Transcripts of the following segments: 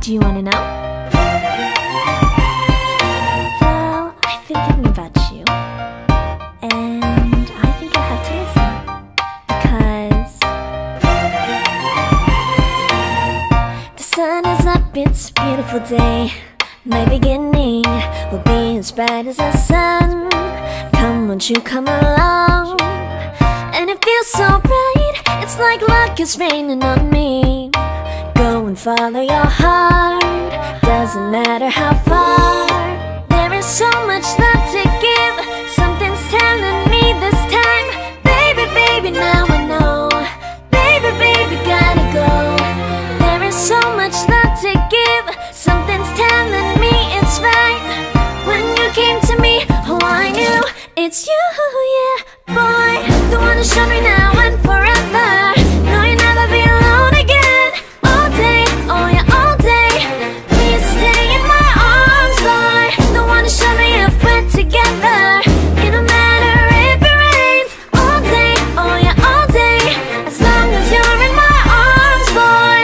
Do you wanna know? Well, I've been thinking about you, and I think you'll have to listen, because the sun is up, it's a beautiful day. My beginning will be as bright as the sun. Come, won't you come along? And it feels so bright, it's like luck is raining on me. Go and follow your heart, doesn't matter how far. There is so much love to give, something's telling me this time. Baby, baby, now I know. Baby, baby, gotta go. There is so much love to give, something's telling me it's right. When you came to me, oh, I knew it's you, yeah, boy. The one who showed me now and forever. No, you'll never be alone again. All day, oh yeah, all day. Please stay in my arms, boy. The one who showed me if we're together. It don't matter if it rains. All day, oh yeah, all day. As long as you're in my arms, boy.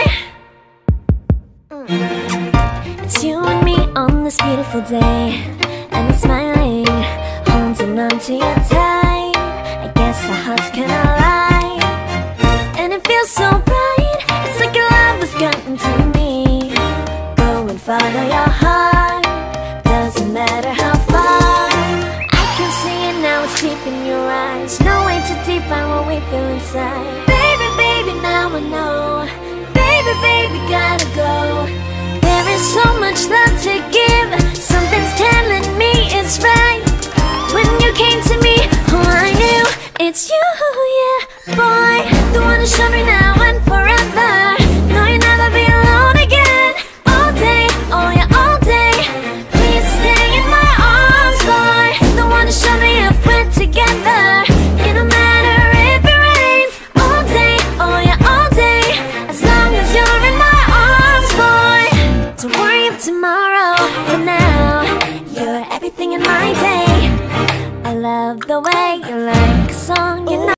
It's you and me on this beautiful day, and it's smiling, holding on to you tight. I guess our hearts cannot lie, and it feels so bright. It's like your love has gotten to me. Go and follow your heart, doesn't matter how far. I can see it now, it's deep in your eyes. No way to define what we feel inside. Baby, baby, now I know. Baby, baby, gotta go. There is so much love to give, something's telling me it's right. When you came to me, oh, I knew it's you, yeah, boy. The one who showed me now and forever. No, you'll never be alone again. All day, oh yeah, all day. Please stay in my arms, boy. The one who showed me if we're together. It don't matter if it rains. All day, oh yeah, all day. As long as you're in my arms, boy. Don't worry about tomorrow, for now you're everything in my day. I love the way you like a song, you know.